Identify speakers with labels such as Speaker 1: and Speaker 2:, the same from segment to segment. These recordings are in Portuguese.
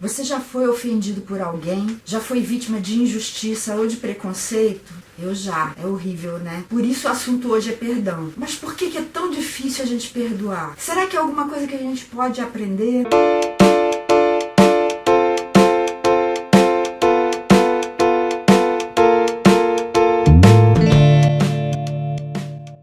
Speaker 1: Você já foi ofendido por alguém? Já foi vítima de injustiça ou de preconceito? Eu já. É horrível, né? Por isso o assunto hoje é perdão. Mas por que é tão difícil a gente perdoar? Será que é alguma coisa que a gente pode aprender?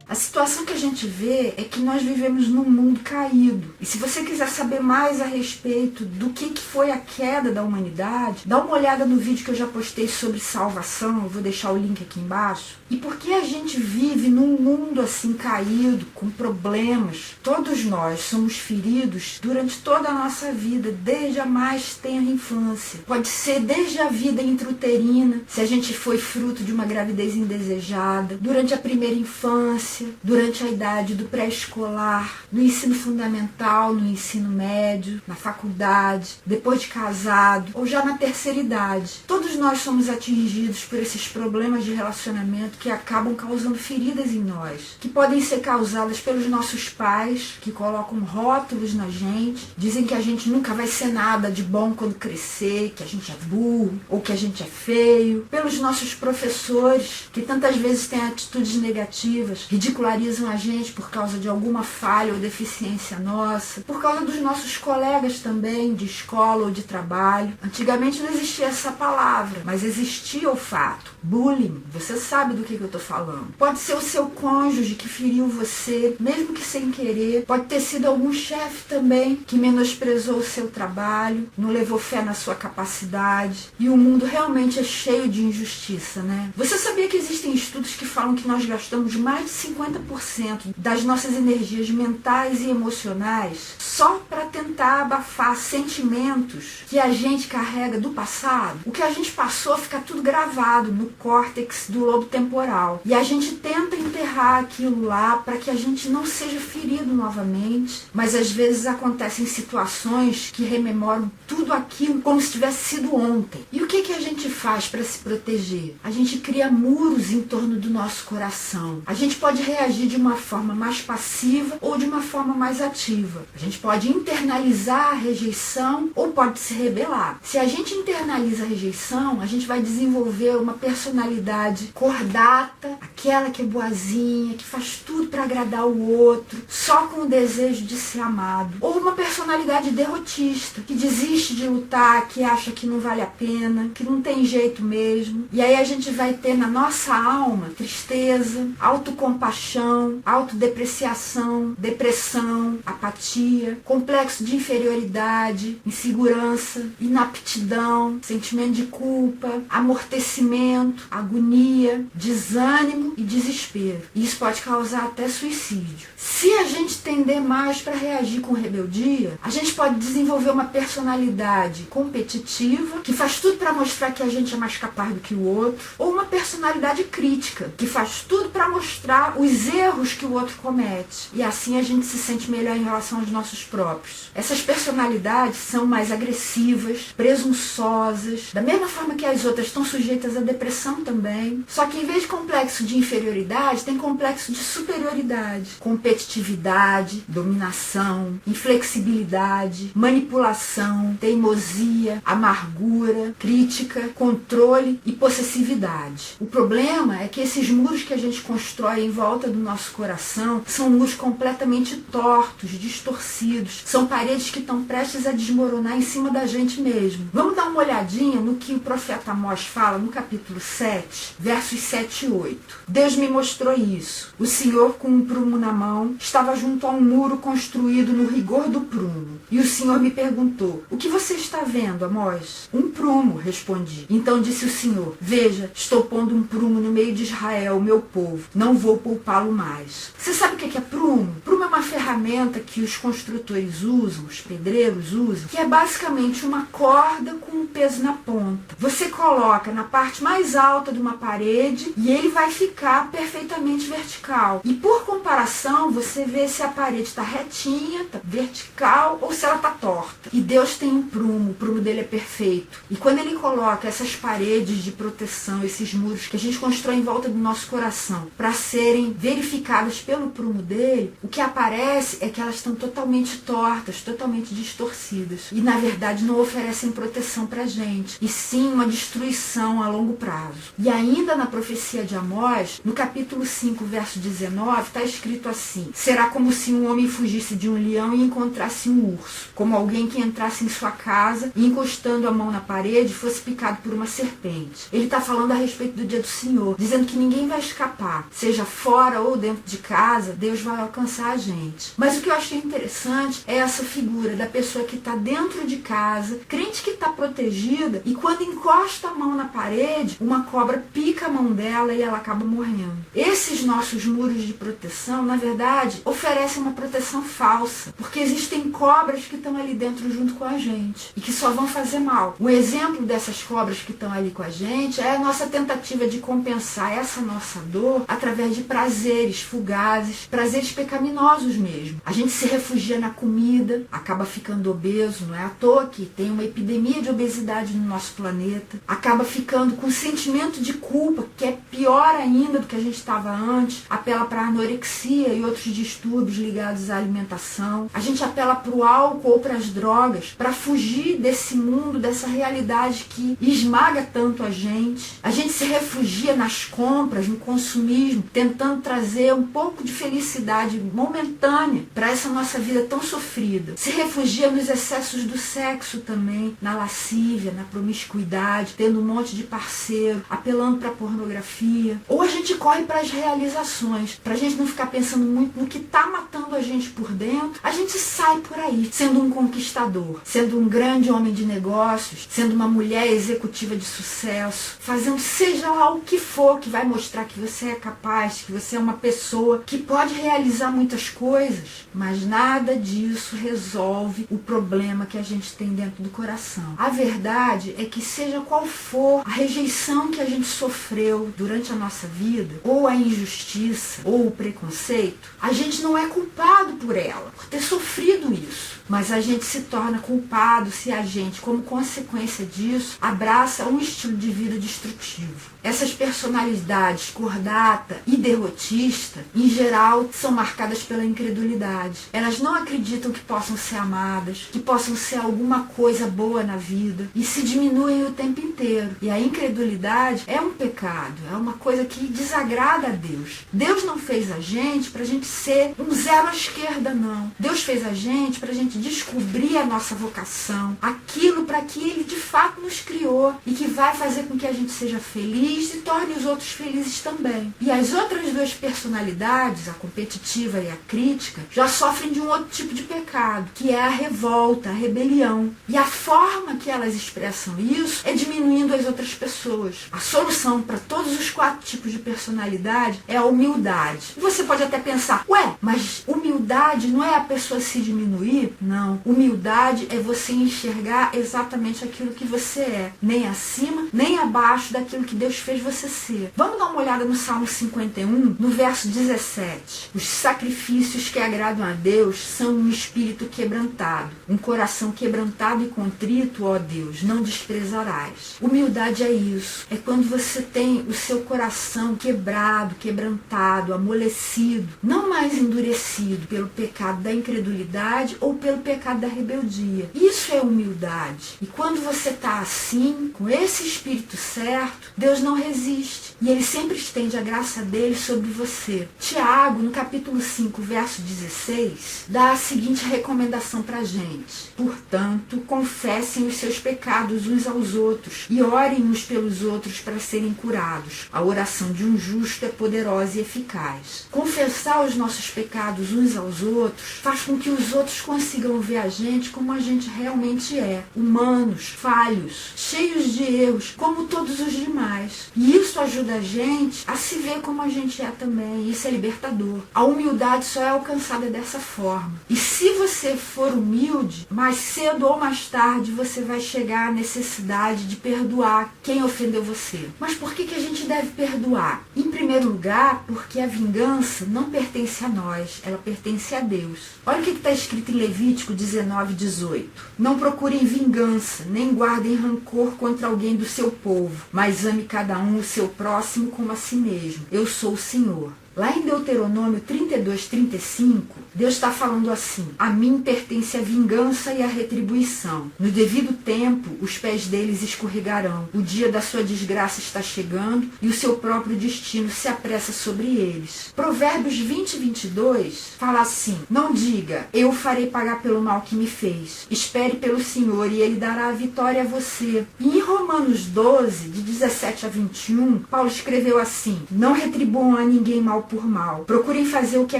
Speaker 1: A situação que a gente vê é que nós vivemos num mundo caído. E se você quiser saber mais a respeito do que foi a queda da humanidade, dá uma olhada no vídeo que eu já postei sobre salvação, eu vou deixar o link aqui embaixo. E por que a gente vive num mundo assim caído, com problemas? Todos nós somos feridos durante toda a nossa vida, desde a mais tenra infância. Pode ser desde a vida intrauterina, se a gente foi fruto de uma gravidez indesejada, durante a primeira infância, durante a idade do pré-escolar, no ensino fundamental, no ensino médio, na faculdade, depois de casado ou já na terceira idade. Todos nós somos atingidos por esses problemas de relacionamento que acabam causando feridas em nós, que podem ser causadas pelos nossos pais, que colocam rótulos na gente, dizem que a gente nunca vai ser nada de bom quando crescer, que a gente é burro ou que a gente é feio, pelos nossos professores, que tantas vezes têm atitudes negativas, ridicularizam a gente por causa de alguma falha ou deficiência nossa, por causa dos nossos colegas também, de escola ou de trabalho. Antigamente não existia essa palavra, mas existia o fato. Bullying, você sabe do que eu estou falando. Pode ser o seu cônjuge que feriu você, mesmo que sem querer. Pode ter sido algum chefe também que menosprezou o seu trabalho, não levou fé na sua capacidade. E o mundo realmente é cheio de injustiça, né? Você sabia que existem estudos que falam que nós gastamos mais de 50% das nossas energias mentais e emocionais só para tentar abafar sentimentos que a gente carrega do passado? O que a gente passou fica tudo gravado no córtex do lobo temporal. E a gente tenta enterrar aquilo lá para que a gente não seja ferido novamente, mas às vezes acontecem situações que rememoram tudo aquilo como se tivesse sido ontem. E o que a gente faz para se proteger? A gente cria muros em torno do nosso coração. A gente pode reagir de uma forma mais passiva ou de uma forma mais ativa. A gente pode internalizar a rejeição ou pode se rebelar. Se a gente internaliza a rejeição, a gente vai desenvolver uma personalidade cordata, aquela que é boazinha, que faz tudo para agradar o outro, só com o desejo de ser amado. Ou uma personalidade derrotista, que desiste de lutar, que acha que não vale a pena, que não tem jeito mesmo. E aí a gente vai ter na nossa alma tristeza, autocompaixão, autodepreciação, depressão, apatia, complexo de inferioridade, insegurança, inaptidão, sentimento de culpa, amortecimento, agonia, desânimo e desespero. E isso pode causar até suicídio. Se a gente tender mais para reagir com rebeldia, a gente pode desenvolver uma personalidade competitiva, que faz tudo para mostrar que a gente é mais capaz do que o outro, ou uma personalidade crítica, que faz tudo para mostrar os erros que o outro comete. E assim a gente se sente melhor em relação aos nossos próprios. Essas personalidades são mais agressivas, presunçosas, da mesma forma que as outras estão sujeitas à depressão também. Só que em vez de complexo de inferioridade, tem complexo de superioridade, competitividade, dominação, inflexibilidade, manipulação, teimosia, amargura, crítica, controle e possessividade. O problema é que esses muros que a gente constrói em volta do nosso coração são muros completamente tortos, distorcidos. São paredes que estão prestes a desmoronar em cima da gente mesmo. Vamos dar uma olhadinha no que o profeta Amós fala no capítulo 7, versos 7 e 8. Deus me mostrou isso. O Senhor, com um prumo na mão, estava junto a um muro construído no rigor do prumo. E o Senhor me perguntou: o que você está vendo, Amós? Um prumo, respondi. Então disse o Senhor: veja, estou pondo um prumo no meio de Israel, meu povo. Não vou poupá-lo mais. Você sabe o que é prumo? Prumo é uma ferramenta que os construtores usam, os pedreiros usam, que é basicamente uma corda com um peso na ponta. Você coloca na parte mais alta de uma parede e ele vai ficar perfeitamente vertical. E por comparação, você vê se a parede está retinha, está vertical ou se ela está torta. E Deus tem um prumo, o prumo dele é perfeito. E quando ele coloca essas paredes de proteção, esses muros que a gente constrói em volta do nosso coração, para serem verificadas pelo prumo dele, o que aparece é que elas estão totalmente tortas, totalmente distorcidas. E, na verdade, não oferecem proteção para a gente, e sim uma destruição a longo prazo. E ainda na profecia de Amós, no capítulo 5, verso 19, está escrito assim: será como se um homem fugisse de um leão e encontrasse um urso, como alguém que entrasse em sua casa e, encostando a mão na parede, fosse picado por uma serpente. Ele está falando a respeito do dia do Senhor, dizendo que ninguém vai escapar, seja fora ou dentro de casa, Deus vai alcançar a gente. Mas o que eu achei interessante é essa figura da pessoa que está dentro de casa, crente que está protegida, e quando encosta a mão na parede, uma cobra pica a mão dela e ela acaba morrendo. Esses nossos muros de proteção, na verdade, oferecem uma proteção falsa, porque existem cobras que estão ali dentro junto com a gente e que só vão fazer mal. O exemplo dessas cobras que estão ali com a gente é a nossa tentativa de compensar essa nossa dor através de prazeres fugazes, prazeres pecaminosos mesmo. A gente se refugia na comida, acaba ficando obeso, não é à toa que tem uma epidemia de obesidade no nosso planeta, acaba ficando com sentimento de culpa, que é pior ainda do que a gente estava antes, apela para a anorexia e outros distúrbios ligados à alimentação. A gente apela para o álcool ou para as drogas, para fugir desse mundo, dessa realidade que esmaga tanto a gente. A gente se refugia nas compras, no consumismo, tentando trazer um pouco de felicidade momentânea para essa nossa vida tão sofrida. Se refugia nos excessos do sexo também, na lascívia, na promiscuidade, tendo um monte de parceiro, apelando para a pornografia. Ou a gente corre para as realizações, para a gente não ficar pensando muito no que está matando a gente por dentro. A gente sai por aí, sendo um conquistador, sendo um grande homem de negócios, sendo uma mulher executiva de sucesso, fazendo seja lá o que for que vai mostrar que você é capaz, que você é uma pessoa que pode realizar muitas coisas, mas nada disso resolve o problema que a gente tem dentro do coração. A verdade é que seja qual for a rejeição que a gente sofreu durante a nossa vida, ou a injustiça, ou o preconceito, a gente não é culpado por ela, por ter sofrido isso. Mas a gente se torna culpado se a gente, como consequência disso, abraça um estilo de vida destrutivo. Essas personalidades cordata e derrotista, em geral, são marcadas pela incredulidade. Elas não acreditam que possam ser amadas, que possam ser alguma coisa boa na vida, e se diminuem o tempo inteiro. E a incredulidade é um pecado, é uma coisa que desagrada a Deus. Deus não fez a gente pra gente ser um zero à esquerda, não. Deus fez a gente pra gente descobrir a nossa vocação, aquilo para que Ele de fato nos criou e que vai fazer com que a gente seja feliz e torne os outros felizes também. E as outras duas personalidades, a competitiva e a crítica, já sofrem de um outro tipo de pecado, que é a revolta, a rebelião. E a forma que elas expressam isso é diminuindo as outras pessoas. A solução para todos os 4 tipos de personalidade é a humildade. E você pode até pensar, ué, mas humildade não é a pessoa se diminuir? Não. Humildade é você enxergar exatamente aquilo que você é, nem acima, nem abaixo daquilo que Deus fez você ser. Vamos dar uma olhada no Salmo 51, no verso 17. Os sacrifícios que agradam a Deus são um espírito quebrantado, um coração quebrantado e contrito, ó Deus, não desprezarás. Humildade é isso. É quando você tem o seu coração quebrado, quebrantado, amolecido, não mais endurecido pelo pecado da incredulidade ou pelo pecado da rebeldia. Isso é humildade. E quando você está assim, com esse espírito certo, Deus não resiste. E Ele sempre estende a graça dele sobre você. Tiago, no capítulo 5, verso 16, dá a seguinte recomendação para a gente. Portanto, confessem os seus pecados uns aos outros e orem uns pelos outros para serem curados. A oração de um justo é poderosa e eficaz. Confessar os nossos pecados uns aos outros faz com que os outros consigam ver a gente como a gente realmente é. Humanos, falhos, cheios de erros, como todos os demais. E isso ajuda a gente a se ver como a gente é também. Isso é libertador. A humildade só é alcançada dessa forma. E se você for humilde, mais cedo ou mais tarde você vai chegar à necessidade de perdoar quem ofendeu você. Mas por que a gente deve perdoar? Em primeiro lugar, porque a vingança não pertence a nós. Ela pertence pertence a Deus. Olha o que está escrito em Levítico 19:18. Não procurem vingança, nem guardem rancor contra alguém do seu povo, mas ame cada um o seu próximo como a si mesmo. Eu sou o Senhor. Lá em Deuteronômio 32:35, Deus está falando assim: a mim pertence a vingança e a retribuição. No devido tempo, os pés deles escorregarão. O dia da sua desgraça está chegando e o seu próprio destino se apressa sobre eles. Provérbios 20:22 fala assim: não diga, eu farei pagar pelo mal que me fez. Espere pelo Senhor e Ele dará a vitória a você. E em Romanos 12, de 17 a 21, Paulo escreveu assim: não retribuam a ninguém mal por mal. Procurem fazer o que é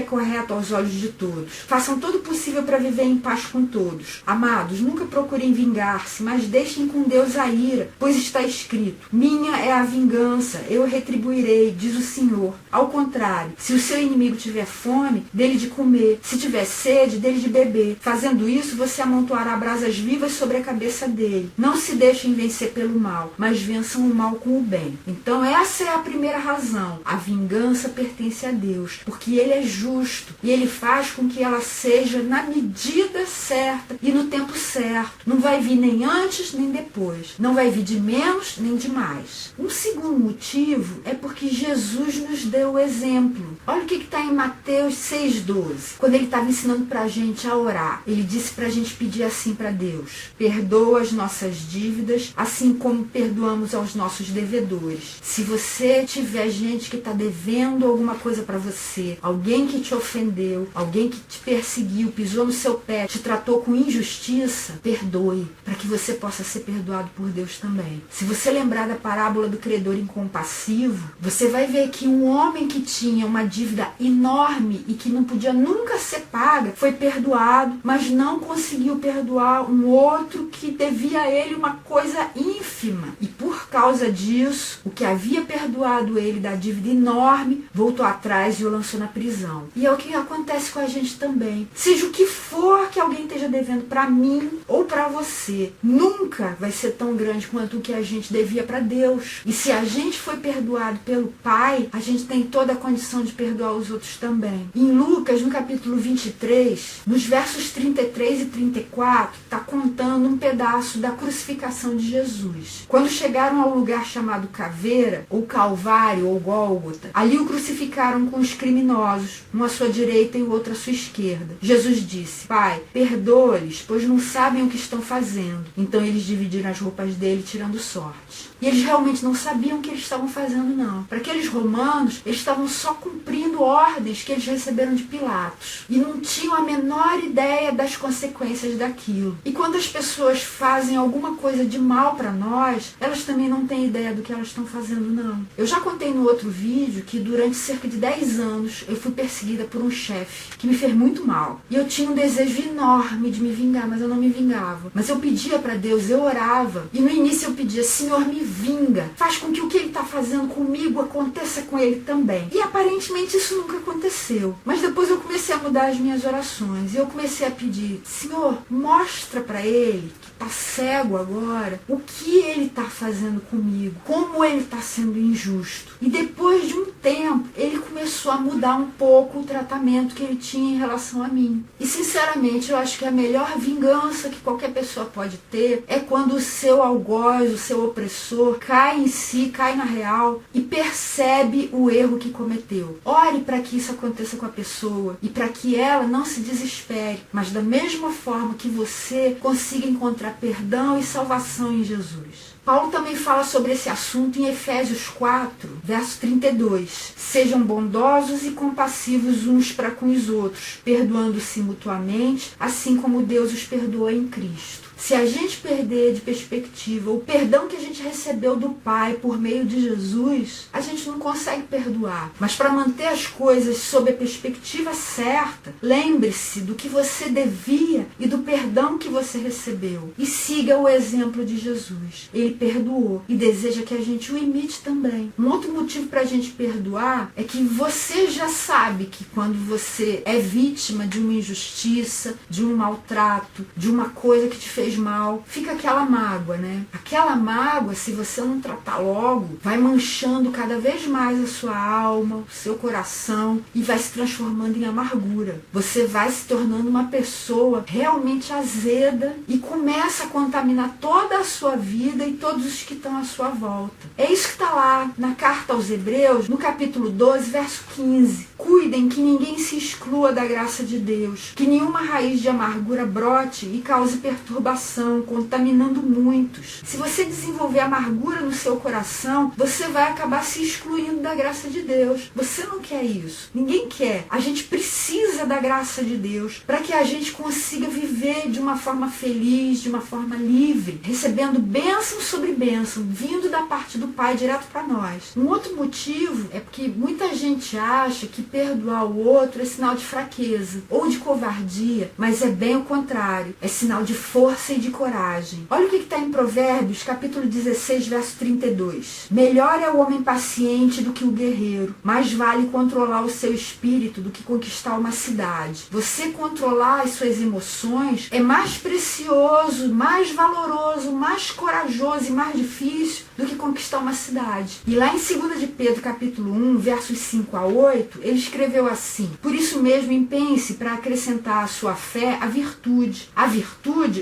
Speaker 1: correto aos olhos de todos. Façam todo o possível para viver em paz com todos. Amados, nunca procurem vingar-se, mas deixem com Deus a ira, pois está escrito: minha é a vingança, eu retribuirei, diz o Senhor. Ao contrário, se o seu inimigo tiver fome, dele de comer, se tiver sede, dele de beber. Fazendo isso, você amontoará brasas vivas sobre a cabeça dele. Não se deixem vencer pelo mal, mas vençam o mal com o bem. Então essa é a primeira razão. A vingança pertence a Deus, porque Ele é justo e Ele faz com que ela seja na medida certa e no tempo certo. Não vai vir nem antes nem depois. Não vai vir de menos nem de mais. Um segundo motivo é porque Jesus nos deu o exemplo. Olha o que está em Mateus 6:12. Quando Ele estava ensinando para a gente a orar, Ele disse para a gente pedir assim para Deus: perdoa as nossas dívidas, assim como perdoamos aos nossos devedores. Se você tiver gente que está devendo alguma coisa para você, alguém que te ofendeu, alguém que te perseguiu, pisou no seu pé, te tratou com injustiça, perdoe, para que você possa ser perdoado por Deus também. Se você lembrar da parábola do credor incompassivo, você vai ver que um homem que tinha uma dívida enorme e que não podia nunca ser paga, foi perdoado, mas não conseguiu perdoar um outro que devia a ele uma coisa ínfima. E por causa disso, o que havia perdoado ele da dívida enorme, voltou atrás e o lançou na prisão. E é o que acontece com a gente também. Seja o que for que alguém esteja devendo para mim ou para você, nunca vai ser tão grande quanto o que a gente devia para Deus. E se a gente foi perdoado pelo Pai, a gente tem toda a condição de perdoar os outros também. Em Lucas, no capítulo 23, nos versos 33 e 34, está contando um pedaço da crucificação de Jesus. Quando chegaram ao lugar chamado Caveira, ou Calvário, ou Gólgota, ali o crucificaram com os criminosos, um à sua direita e o outro à sua esquerda. Jesus disse: Pai, perdoa-lhes, pois não sabem o que estão fazendo. Então eles dividiram as roupas dele, tirando sorte. E eles realmente não sabiam o que eles estavam fazendo, não. Para aqueles romanos, eles estavam só cumprindo ordens que eles receberam de Pilatos. E não tinham a menor ideia das consequências daquilo. E quando as pessoas fazem alguma coisa de mal para nós, elas também não têm ideia do que elas estão fazendo, não. Eu já contei no outro vídeo que durante cerca de 10 anos eu fui perseguida por um chefe que me fez muito mal. E eu tinha um desejo enorme de me vingar, mas eu não me vingava. Mas eu pedia para Deus, eu orava. E no início eu pedia: Senhor, me vinga. Faz com que o que Ele está fazendo comigo aconteça com Ele também. E aparentemente isso nunca aconteceu. Mas depois eu comecei a mudar as minhas orações. E eu comecei a pedir: Senhor, mostra para Ele, que está cego agora, o que Ele está fazendo comigo. Como Ele está sendo injusto. E depois de um tempo, Ele começou a mudar um pouco o tratamento que Ele tinha em relação a mim. E sinceramente, eu acho que a melhor vingança que qualquer pessoa pode ter é quando o seu algoz, o seu opressor, cai em si, cai na real e percebe o erro que cometeu. Ore para que isso aconteça com a pessoa e para que ela não se desespere, mas da mesma forma que você consiga encontrar perdão e salvação em Jesus. Paulo também fala sobre esse assunto em Efésios 4, verso 32. Sejam bondosos e compassivos uns para com os outros, perdoando-se mutuamente, assim como Deus os perdoa em Cristo. Se a gente perder de perspectiva o perdão que a gente recebeu do Pai por meio de Jesus, a gente não consegue perdoar. Mas para manter as coisas sob a perspectiva certa, lembre-se do que você devia e do perdão que você recebeu. E siga o exemplo de Jesus. Ele perdoou e deseja que a gente o imite também. Um outro motivo para a gente perdoar é que você já sabe que quando você é vítima de uma injustiça, de um maltrato, de uma coisa que te fez fez mal, fica aquela mágoa, né? Aquela mágoa, se você não tratar logo, vai manchando cada vez mais a sua alma, o seu coração e vai se transformando em amargura. Você vai se tornando uma pessoa realmente azeda e começa a contaminar toda a sua vida e todos os que estão à sua volta. É isso que está lá na carta aos Hebreus, no capítulo 12, verso 15. Cuidem que ninguém se exclua da graça de Deus, que nenhuma raiz de amargura brote e cause perturbação, contaminando muitos. Se você desenvolver amargura no seu coração, você vai acabar se excluindo da graça de Deus. Você não quer isso. Ninguém quer. A gente precisa da graça de Deus para que a gente consiga viver de uma forma feliz, de uma forma livre, recebendo bênção sobre bênção, vindo da parte do Pai direto para nós. Um outro motivo é porque muita gente acha que perdoar o outro é sinal de fraqueza ou de covardia, mas é bem o contrário. É sinal de força e de coragem. Olha o que está em Provérbios, capítulo 16, verso 32. Melhor é o homem paciente do que o guerreiro. Mais vale controlar o seu espírito do que conquistar uma cidade. Você controlar as suas emoções é mais precioso, mais valoroso, mais corajoso e mais difícil do que conquistar uma cidade. E lá em 2 de Pedro, capítulo 1, versos 5 a 8, ele escreveu assim: por isso mesmo empenhe-se para acrescentar à sua fé a virtude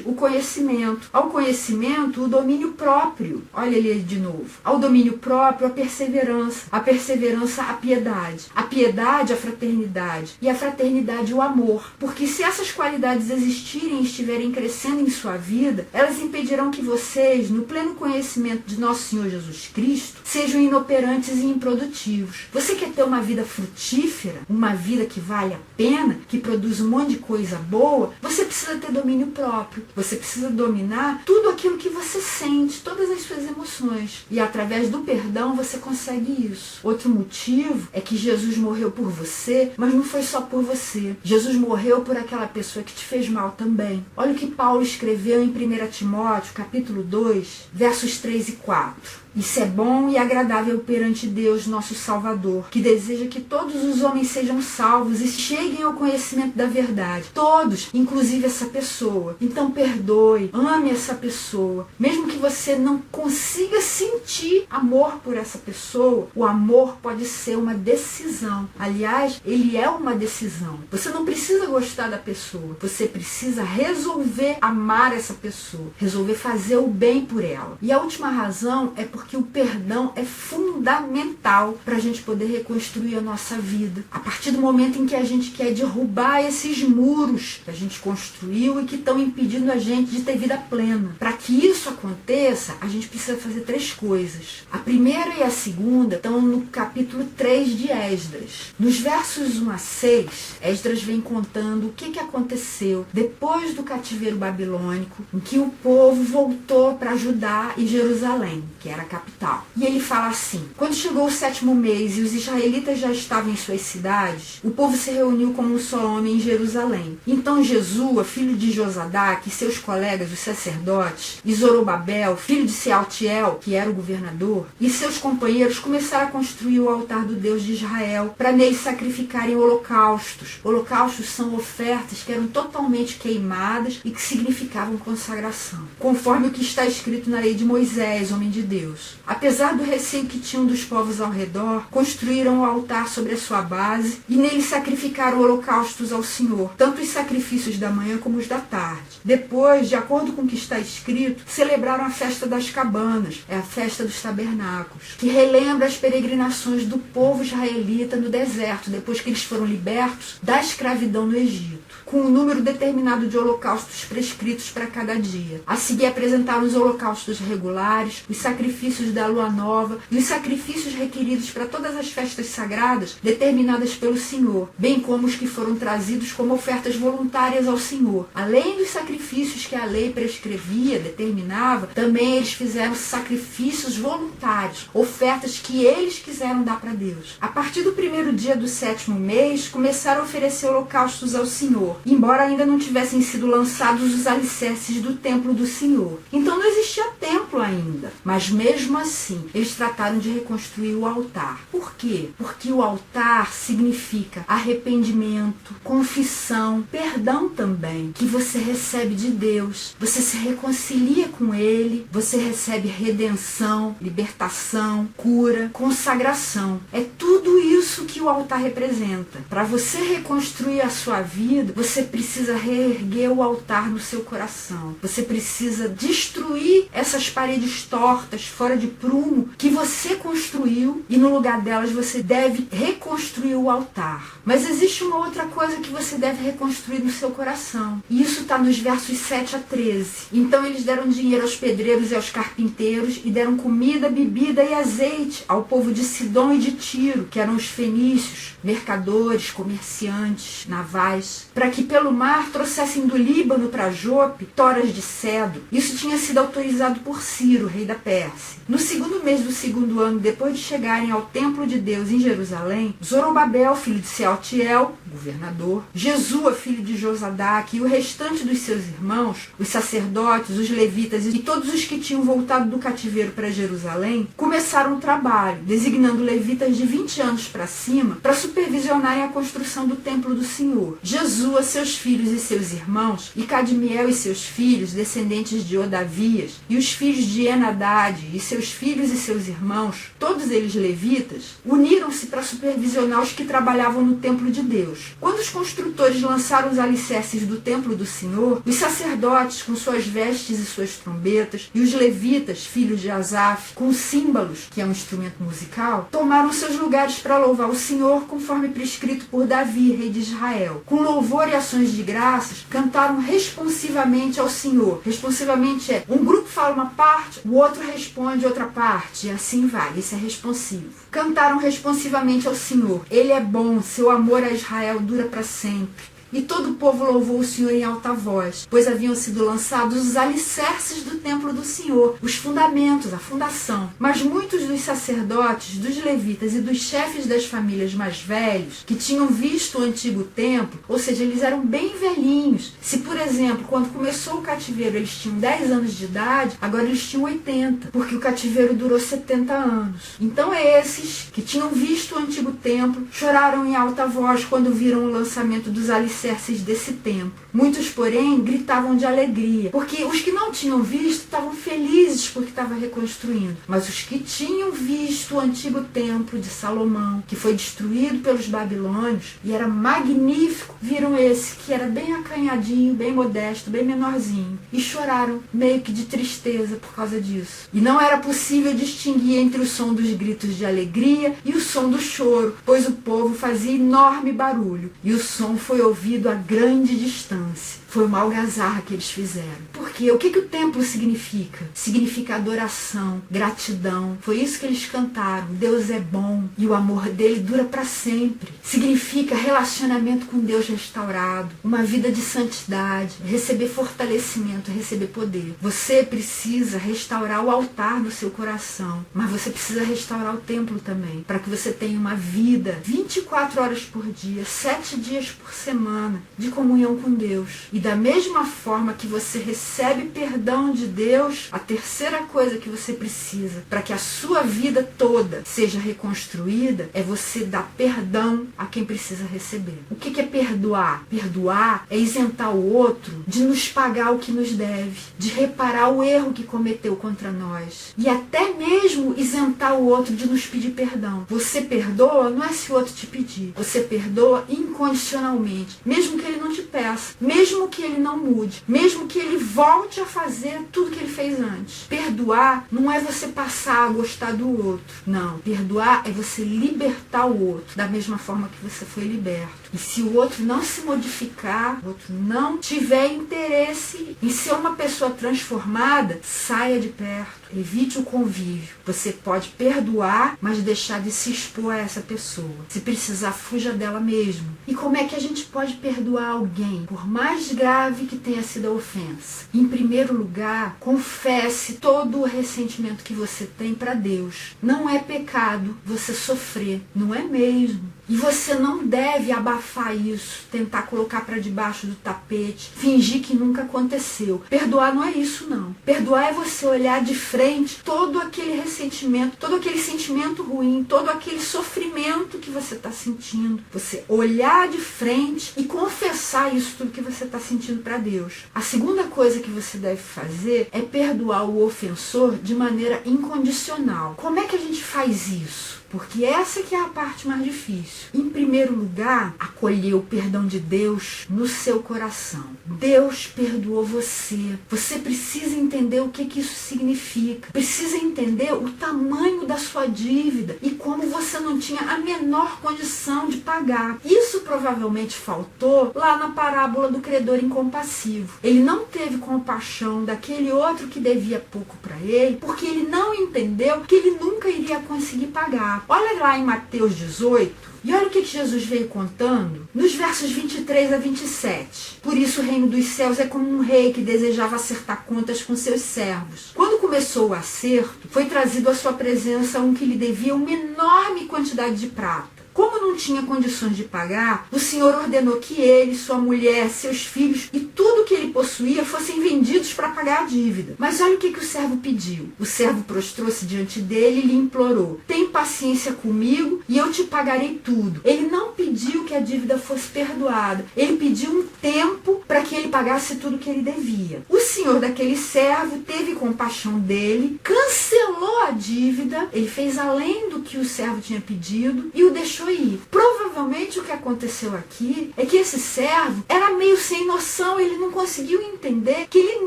Speaker 1: o conhecimento, ao conhecimento o domínio próprio, olha ele de novo, ao domínio próprio a perseverança a piedade a fraternidade e a fraternidade o amor, porque se essas qualidades existirem e estiverem crescendo em sua vida, elas impedirão que vocês, no pleno conhecimento de nosso Senhor Jesus Cristo, sejam inoperantes e improdutivos. Você quer ter uma vida frutífera, uma vida que vale a pena, que produz um monte de coisa boa? Você precisa ter domínio próprio. Você precisa dominar tudo aquilo que você sente, todas as suas emoções. E através do perdão você consegue isso. Outro motivo é que Jesus morreu por você, mas não foi só por você. Jesus morreu por aquela pessoa que te fez mal também. Olha o que Paulo escreveu em 1 Timóteo, capítulo 2, versos 3 e 4. Isso é bom e agradável perante Deus, nosso Salvador, que deseja que todos os homens sejam salvos e cheguem ao conhecimento da verdade. Todos, inclusive essa pessoa. Então perdoe, ame essa pessoa. Mesmo que você não consiga sentir amor por essa pessoa, o amor pode ser uma decisão. Aliás, ele é uma decisão. Você não precisa gostar da pessoa. Você precisa resolver amar essa pessoa. Resolver fazer o bem por ela. E a última razão é porque o perdão é fundamental para a gente poder reconstruir a nossa vida. A partir do momento em que a gente quer derrubar esses muros que a gente construiu e que estão impedindo a gente de ter vida plena. Para que isso aconteça, a gente precisa fazer 3 coisas. A primeira e a segunda estão no capítulo 3 de Esdras. Nos versos 1 a 6, Esdras vem contando o que aconteceu depois do cativeiro babilônico, em que o povo voltou para Judá e Jerusalém, que era a capital. E ele fala assim: quando chegou o 7º mês e os israelitas já estavam em suas cidades, o povo se reuniu como um só homem em Jerusalém. Então Jesua, filho de Josadaque, e seus colegas, os sacerdotes, e Zorobabel, filho de Sealtiel, que era o governador, e seus companheiros começaram a construir o altar do Deus de Israel, para nele sacrificarem holocaustos. Holocaustos são ofertas que eram totalmente queimadas e que significavam consagração, conforme o que está escrito na lei de Moisés, homem de Deus. Apesar do receio que tinham dos povos ao redor, construíram o altar sobre a sua base e nele sacrificaram holocaustos ao Senhor, tanto os sacrifícios da manhã como os da tarde. Depois, de acordo com o que está escrito, celebraram a festa das cabanas, é a festa dos tabernáculos, que relembra as peregrinações do povo israelita no deserto, depois que eles foram libertos da escravidão no Egito, com um número determinado de holocaustos prescritos para cada dia. A seguir apresentaram os holocaustos regulares, os sacrifícios da lua nova e os sacrifícios requeridos para todas as festas sagradas determinadas pelo Senhor, bem como os que foram trazidos como ofertas voluntárias ao Senhor. Além dos sacrifícios que a lei prescrevia, determinava, também eles fizeram sacrifícios voluntários, ofertas que eles quiseram dar para Deus. A partir do 1º dia do 7º mês, começaram a oferecer holocaustos ao Senhor, embora ainda não tivessem sido lançados os alicerces do templo do Senhor. Então não existia templo templo ainda, mas mesmo assim eles trataram de reconstruir o altar. Por quê? Porque o altar significa arrependimento, confissão, perdão também, que você recebe de Deus. Você se reconcilia com Ele, você recebe redenção, libertação, cura, consagração. É tudo isso que o altar representa. Para você reconstruir a sua vida, você precisa reerguer o altar no seu coração. Você precisa destruir essas paredes tortas, fora de prumo, que você construiu, e no lugar delas você deve reconstruir o altar. Mas existe uma outra coisa que você deve reconstruir no seu coração. E isso está nos versos 7 a 13. Então eles deram dinheiro aos pedreiros e aos carpinteiros, e deram comida, bebida e azeite ao povo de Sidom e de Tiro, que eram os fenícios, mercadores, comerciantes, navais, para que pelo mar trouxessem do Líbano para Jope toras de cedro. Isso tinha sido autorizado por Ciro, rei da Pérsia. No segundo mês do segundo ano, depois de chegarem ao templo de Deus em Jerusalém, Zorobabel, filho de Sealtiel, governador, Jesua, filho de Josadaque, e o restante dos seus irmãos, os sacerdotes, os levitas e todos os que tinham voltado do cativeiro para Jerusalém, começaram o trabalho, designando levitas de 20 anos para cima para supervisionarem a construção do templo do Senhor. Jesua, seus filhos e seus irmãos, e Cadmiel e seus filhos, descendentes de Odavias, e os filhos de Enadade, e seus filhos e seus irmãos, todos eles levitas, uniram-se para supervisionar os que trabalhavam no templo de Deus. Quando os construtores lançaram os alicerces do templo do Senhor, os sacerdotes, com suas vestes e suas trombetas, e os levitas, filhos de Asaf, com símbolos, que é um instrumento musical, tomaram seus lugares para louvar o Senhor, conforme prescrito por Davi, rei de Israel. Com louvor e ações de graças, cantaram responsivamente ao Senhor. Responsivamente é, um grupo fala uma parte, o outro responde outra parte, e assim vai, isso é responsivo. Cantaram responsivamente ao Senhor. Ele é bom, seu amor a Israel dura para sempre. E todo o povo louvou o Senhor em alta voz, pois haviam sido lançados os alicerces do templo do Senhor, os fundamentos, a fundação. Mas muitos dos sacerdotes, dos levitas e dos chefes das famílias mais velhos, que tinham visto o antigo templo, ou seja, eles eram bem velhinhos. Se, por exemplo, quando começou o cativeiro eles tinham 10 anos de idade, agora eles tinham 80, porque o cativeiro durou 70 anos. Então esses que tinham visto o antigo templo choraram em alta voz quando viram o lançamento dos alicerces desse templo. Muitos, porém, gritavam de alegria, porque os que não tinham visto estavam felizes porque estava reconstruindo. Mas os que tinham visto o antigo templo de Salomão, que foi destruído pelos babilônios, e era magnífico, viram esse que era bem acanhadinho, bem modesto, bem menorzinho, e choraram meio que de tristeza por causa disso. E não era possível distinguir entre o som dos gritos de alegria e o som do choro, pois o povo fazia enorme barulho, e o som foi ouvido a grande distância. Foi uma algazarra que eles fizeram. Porque o que o templo significa? Significa adoração, gratidão. Foi isso que eles cantaram. Deus é bom e o amor dele dura para sempre. Significa relacionamento com Deus restaurado, uma vida de santidade, receber fortalecimento, receber poder. Você precisa restaurar o altar do seu coração, mas você precisa restaurar o templo também, para que você tenha uma vida 24 horas por dia, 7 dias por semana, de comunhão com Deus. E da mesma forma que você recebe perdão de Deus, a terceira coisa que você precisa para que a sua vida toda seja reconstruída é você dar perdão a quem precisa receber. O que é perdoar? Perdoar é isentar o outro de nos pagar o que nos deve, de reparar o erro que cometeu contra nós e até mesmo isentar o outro de nos pedir perdão. Você perdoa não é se o outro te pedir. Você perdoa incondicionalmente, mesmo que ele não te peça, mesmo que ele não mude, mesmo que ele volte a fazer tudo que ele fez antes. Perdoar não é você passar a gostar do outro. Não, perdoar é você libertar o outro da mesma forma que você foi liberto. E se o outro não se modificar, o outro não tiver interesse em ser uma pessoa transformada, saia de perto. Evite o convívio. Você pode perdoar, mas deixar de se expor a essa pessoa. Se precisar, fuja dela mesmo. E como é que a gente pode perdoar alguém, por mais grave que tenha sido a ofensa? Em primeiro lugar, confesse todo o ressentimento que você tem para Deus. Não é pecado você sofrer, não é mesmo. E você não deve abafar isso, tentar colocar para debaixo do tapete, fingir que nunca aconteceu. Perdoar não é isso, não. Perdoar é você olhar de frente todo aquele ressentimento, todo aquele sentimento ruim, todo aquele sofrimento que você está sentindo. Você olhar de frente e confessar isso tudo que você está sentindo para Deus. A segunda coisa que você deve fazer é perdoar o ofensor de maneira incondicional. Como é que a gente faz isso? Porque essa que é a parte mais difícil. Em primeiro lugar, acolher o perdão de Deus no seu coração. Deus perdoou você. Você precisa entender o que isso significa. Precisa entender o tamanho da sua dívida e como você não tinha a menor condição de pagar. Isso provavelmente faltou lá na parábola do credor incompassivo. Ele não teve compaixão daquele outro que devia pouco para ele, porque ele não entendeu que ele nunca iria conseguir pagar. Olha lá em Mateus 18, e olha o que Jesus veio contando nos versos 23 a 27. Por isso o reino dos céus é como um rei que desejava acertar contas com seus servos. Quando começou o acerto, foi trazido à sua presença um que lhe devia uma enorme quantidade de prata. Como não tinha condições de pagar, o Senhor ordenou que ele, sua mulher, seus filhos e tudo que ele possuía fossem vendidos para pagar a dívida. Mas olha o que o servo pediu. O servo prostrou-se diante dele e lhe implorou: tem paciência comigo e eu te pagarei tudo. Ele não pediu que a dívida fosse perdoada. Ele pediu um tempo para que ele pagasse tudo que ele devia. O senhor daquele servo teve compaixão dele, cancelou a dívida, ele fez além do que o servo tinha pedido e o deixou ir. Provavelmente o que aconteceu aqui é que esse servo era meio sem noção, ele não conseguiu entender que ele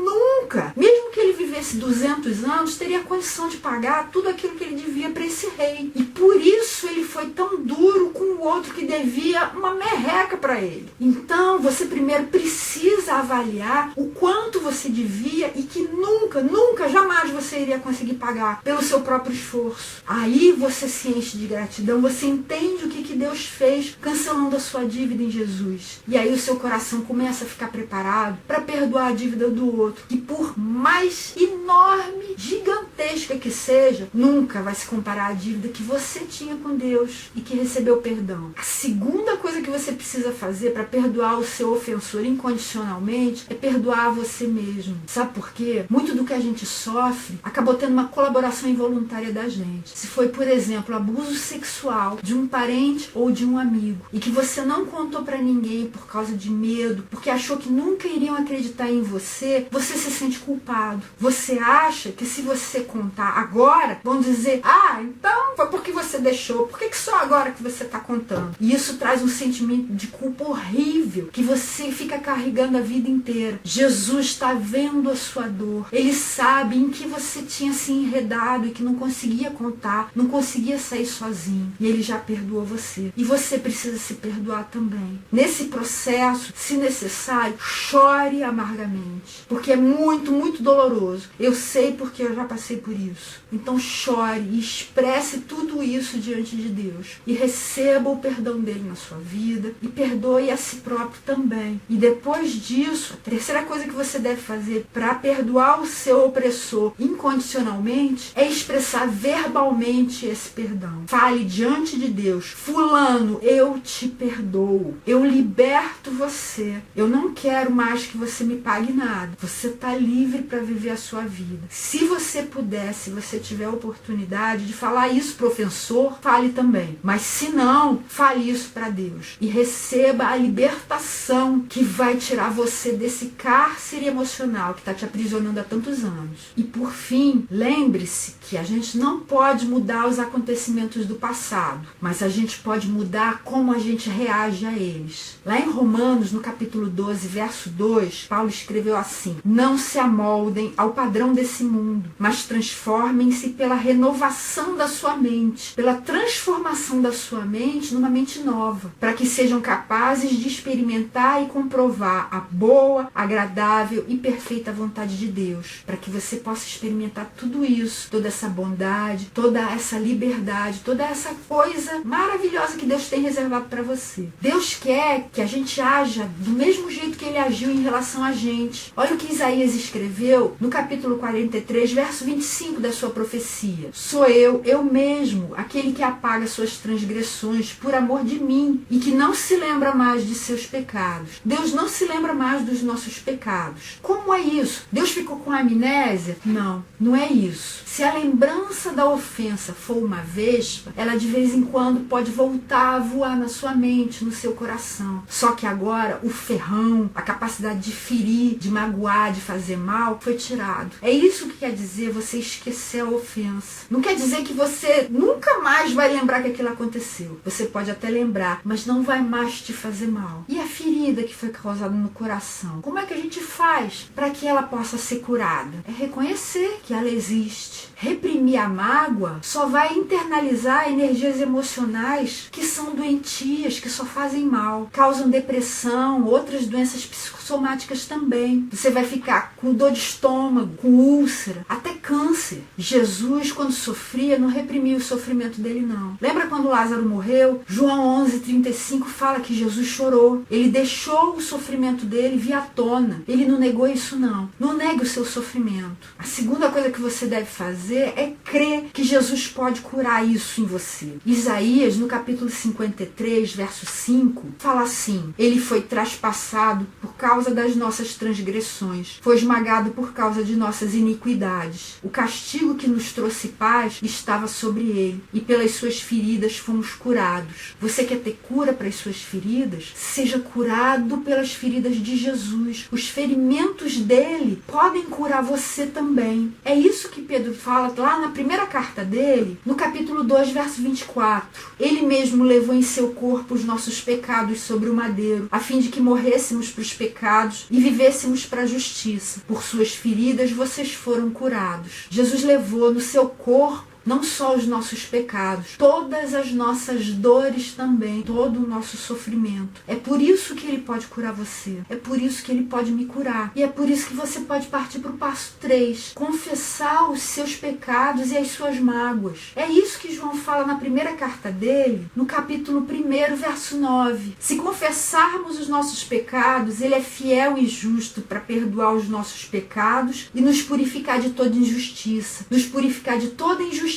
Speaker 1: nunca, mesmo que ele vivesse 200 anos, teria condição de pagar tudo aquilo que ele devia para esse rei. E por isso ele foi tão duro com o outro que devia uma merreca para ele. Então você primeiro precisa avaliar o quanto você devia e que nunca, jamais você iria conseguir pagar pelo seu próprio esforço. Aí você se enche de gratidão, você entende o que Deus fez cancelando a sua dívida em Jesus. E aí o seu coração começa a ficar preparado para perdoar a dívida do outro, que por mais enorme, gigantesca que seja, nunca vai se comparar à dívida que você tinha com Deus e que recebeu perdão. A segunda coisa que você precisa fazer para perdoar o seu ofensor incondicionalmente é perdoar você mesmo. Sabe por quê? Muito do que a gente sofre acabou tendo uma colaboração involuntária da gente. Se foi, por exemplo, abuso sexual de um parente ou de um amigo e que você não contou para ninguém por causa de medo, porque achou que nunca iriam acreditar em você, você se sente culpado. Você acha que se você contar agora, vão dizer: ah, então foi porque você deixou, por que só agora que você está contando? E isso traz um sentimento de culpa horrível que você fica carregando a vida inteira. Jesus está vendo a sua dor, ele sabe em que você tinha se enredado e que não conseguia contar, não conseguia sair sozinho, e ele já perdoou você. E você precisa se perdoar também. Nesse processo, se necessário, chore amargamente, porque é muito, muito doloroso. Eu sei porque eu já passei por isso. Então chore e expresse tudo isso diante de Deus e receba o perdão dele na sua vida e perdoe a si próprio também. E depois disso, a terceira coisa que você deve fazer para perdoar o seu opressor incondicionalmente é expressar verbalmente esse perdão. Fale diante de Deus: fulano, eu te perdoo, eu liberto você, eu não quero mais que você me pague nada, você está livre para viver a sua vida. Se você puder, se você tiver a oportunidade de falar isso para o ofensor, fale também, mas se não, fale isso para Deus e receba a libertação que vai tirar você desse cárcere emocional que está te aprisionando há tantos anos. E por fim, lembre-se que a gente não pode mudar os acontecimentos do passado, mas a gente pode mudar como a gente reage a eles. Lá em Romanos, no capítulo 12, verso 2, Paulo escreveu assim: não se amoldem ao padrão desse mundo, mas transformem-se pela renovação da sua mente, pela transformação da sua mente numa mente nova, para que sejam capazes de experimentar e comprovar a boa, agradável e perfeita vontade de Deus, para que você possa experimentar tudo isso, toda essa bondade, toda essa liberdade, toda essa coisa maravilhosa que Deus tem reservado para você. Deus quer que a gente haja do mesmo jeito que ele agiu em relação a gente. Olha o que Isaías escreveu no capítulo 43, verso 25. 5 da sua profecia. Sou eu mesmo, aquele que apaga suas transgressões por amor de mim e que não se lembra mais de seus pecados. Deus não se lembra mais dos nossos pecados. Como é isso? Deus ficou com amnésia? Não, não é isso. Se a lembrança da ofensa for uma vespa, ela de vez em quando pode voltar a voar na sua mente, no seu coração. Só que agora o ferrão, a capacidade de ferir, de magoar, de fazer mal, foi tirado. É isso que quer dizer você esquecer a ofensa. Não quer dizer que você nunca mais vai lembrar que aquilo aconteceu. Você pode até lembrar, mas não vai mais te fazer mal. E a ferida que foi causada no coração? Como é que a gente faz para que ela possa ser curada? É reconhecer que ela existe. Reprimir a mágoa só vai internalizar energias emocionais que são doentias, que só fazem mal, causam depressão, outras doenças psicossomáticas também. Você vai ficar com dor de estômago, com úlcera, até câncer. Jesus, quando sofria, não reprimia o sofrimento dele, não. Lembra quando Lázaro morreu? João 11:35 fala que Jesus chorou. Ele deixou o sofrimento dele vir à tona. Ele não negou isso, não. Não negue o seu sofrimento. A segunda coisa que você deve fazer é crer que Jesus pode curar isso em você. Isaías, no capítulo 53, verso 5, fala assim: ele foi traspassado por causa das nossas transgressões, foi esmagado por causa de nossas iniquidades. O castigo que nos trouxe paz estava sobre ele, e pelas suas feridas fomos curados. Você quer ter cura para as suas feridas? Seja curado pelas feridas de Jesus. Os ferimentos dele podem curar você também. É isso que Pedro fala lá na primeira carta dele, no capítulo 2, verso 24. Ele mesmo levou em seu corpo os nossos pecados sobre o madeiro, a fim de que morrêssemos para os pecados e vivêssemos para a justiça. Por suas feridas vocês foram curados. Jesus levou no seu corpo não só os nossos pecados, todas as nossas dores também, todo o nosso sofrimento. É por isso que ele pode curar você. É por isso que ele pode me curar. E é por isso que você pode partir para o passo 3. Confessar os seus pecados e as suas mágoas. É isso que João fala na primeira carta dele, no capítulo 1, verso 9. Se confessarmos os nossos pecados, ele é fiel e justo para perdoar os nossos pecados e nos purificar de toda injustiça. Nos purificar de toda injustiça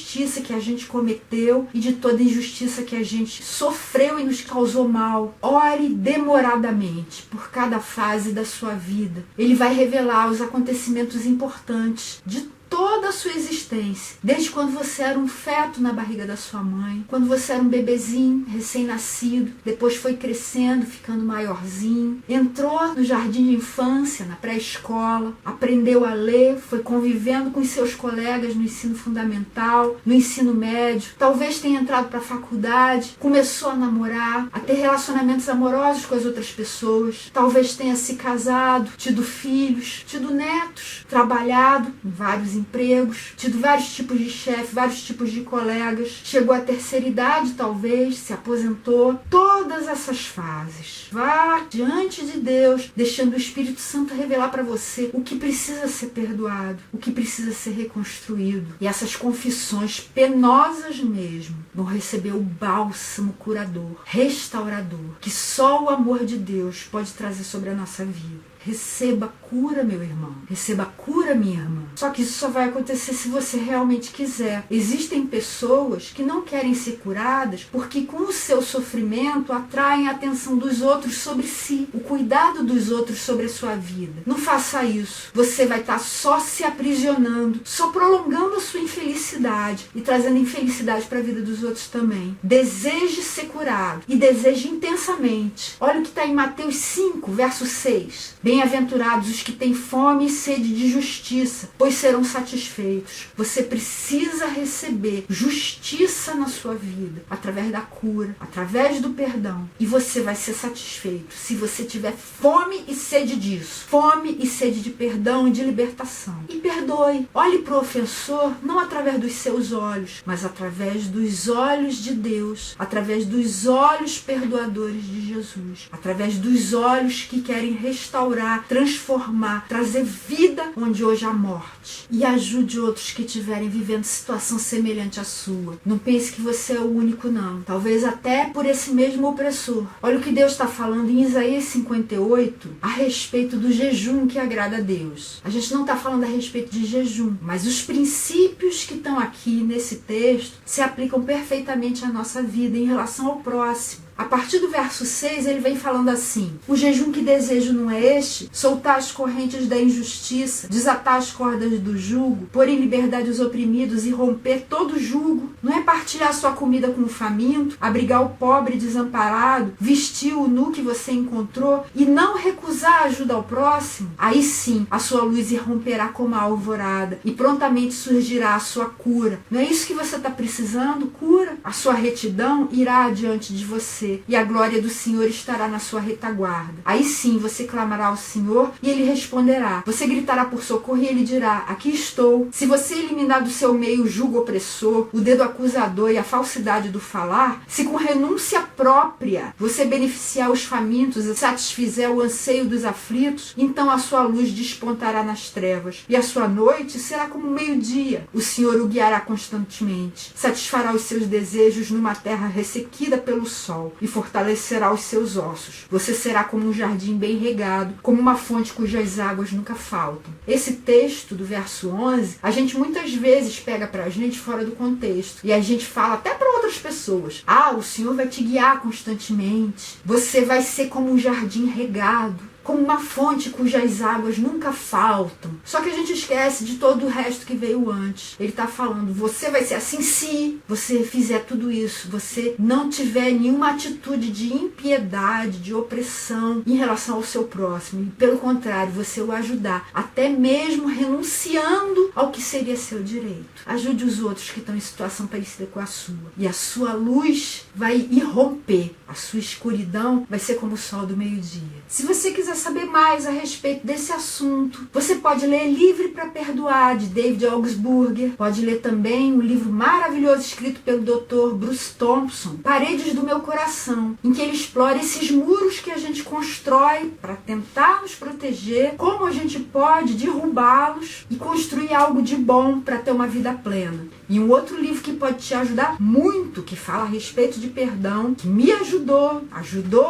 Speaker 1: que a gente cometeu e de toda injustiça que a gente sofreu e nos causou mal. Ore demoradamente por cada fase da sua vida. Ele vai revelar os acontecimentos importantes de toda a sua existência, desde quando você era um feto na barriga da sua mãe, quando você era um bebezinho, recém-nascido, depois foi crescendo, ficando maiorzinho, entrou no jardim de infância, na pré-escola, aprendeu a ler, foi convivendo com os seus colegas no ensino fundamental, no ensino médio, talvez tenha entrado para a faculdade, começou a namorar, a ter relacionamentos amorosos com as outras pessoas, talvez tenha se casado, tido filhos, tido netos, trabalhado em vários empregos, tido vários tipos de chefe, vários tipos de colegas, chegou à terceira idade talvez, se aposentou. Todas essas fases, vá diante de Deus, deixando o Espírito Santo revelar para você o que precisa ser perdoado, o que precisa ser reconstruído. E essas confissões penosas mesmo vão receber o bálsamo curador, restaurador, que só o amor de Deus pode trazer sobre a nossa vida. Receba cura, meu irmão. Receba cura, minha irmã. Só que isso só vai acontecer se você realmente quiser. Existem pessoas que não querem ser curadas porque com o seu sofrimento atraem a atenção dos outros sobre si, o cuidado dos outros sobre a sua vida. Não faça isso. Você vai estar só se aprisionando, só prolongando a sua infelicidade e trazendo infelicidade para a vida dos outros também. Deseje ser curado e deseje intensamente. Olha o que está em Mateus 5, verso 6. Bem-aventurados os que têm fome e sede de justiça, pois serão satisfeitos. Você precisa receber justiça na sua vida, através da cura, através do perdão. E você vai ser satisfeito se você tiver fome e sede disso. Fome e sede de perdão e de libertação. E perdoe. Olhe para o ofensor, não através dos seus olhos, mas através dos olhos de Deus, através dos olhos perdoadores de Jesus, através dos olhos que querem restaurar restaurar, transformar, trazer vida onde hoje há morte. E ajude outros que estiverem vivendo situação semelhante à sua. Não pense que você é o único, não. Talvez até por esse mesmo opressor. Olha o que Deus está falando em Isaías 58 a respeito do jejum que agrada a Deus. A gente não está falando a respeito de jejum, mas os princípios que estão aqui nesse texto se aplicam perfeitamente à nossa vida em relação ao próximo. A partir do verso 6, ele vem falando assim: o jejum que desejo não é este? Soltar as correntes da injustiça, desatar as cordas do jugo, pôr em liberdade os oprimidos e romper todo jugo? Não é partilhar sua comida com o faminto, abrigar o pobre desamparado, vestir o nu que você encontrou e não recusar a ajuda ao próximo? Aí sim, a sua luz irromperá como a alvorada e prontamente surgirá a sua cura. Não é isso que você está precisando? Cura? A sua retidão irá adiante de você e a glória do Senhor estará na sua retaguarda. Aí sim você clamará ao Senhor e ele responderá. Você gritará por socorro e ele dirá: aqui estou. Se você eliminar do seu meio o jugo opressor, o dedo acusador e a falsidade do falar, se com renúncia própria você beneficiar os famintos e satisfizer o anseio dos aflitos, então a sua luz despontará nas trevas e a sua noite será como meio-dia. O Senhor o guiará constantemente, satisfará os seus desejos numa terra ressequida pelo sol e fortalecerá os seus ossos. Você será como um jardim bem regado, como uma fonte cujas águas nunca faltam. Esse texto do verso 11, a gente muitas vezes pega pra gente fora do contexto. E a gente fala até para outras pessoas: ah, o Senhor vai te guiar constantemente. Você vai ser como um jardim regado, como uma fonte cujas águas nunca faltam. Só que a gente esquece de todo o resto que veio antes. Ele está falando: você vai ser assim se você fizer tudo isso, você não tiver nenhuma atitude de impiedade, de opressão em relação ao seu próximo. E pelo contrário, você o ajudar, até mesmo renunciando ao que seria seu direito. Ajude os outros que estão em situação parecida com a sua. E a sua luz vai irromper. A sua escuridão vai ser como o sol do meio-dia. Se você quiser saber mais a respeito desse assunto, você pode ler Livre para Perdoar, de David Augsburger. Pode ler também um livro maravilhoso escrito pelo Dr. Bruce Thompson, Paredes do Meu Coração, em que ele explora esses muros que a gente constrói para tentar nos proteger, como a gente pode derrubá-los e construir algo de bom para ter uma vida plena. E um outro livro que pode te ajudar muito, que fala a respeito de perdão, que me ajudou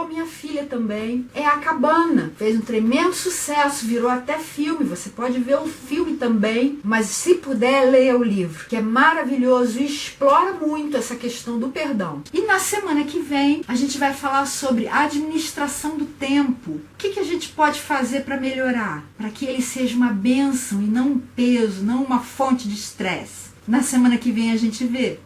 Speaker 1: minha filha também, é A Cabana. Fez um tremendo sucesso, virou até filme. Você pode ver o filme também, mas se puder, leia o livro, que é maravilhoso e explora muito essa questão do perdão. E na semana que vem, a gente vai falar sobre a administração do tempo. O que a gente pode fazer para melhorar? Para que ele seja uma bênção e não um peso, não uma fonte de estresse. Na semana que vem a gente vê.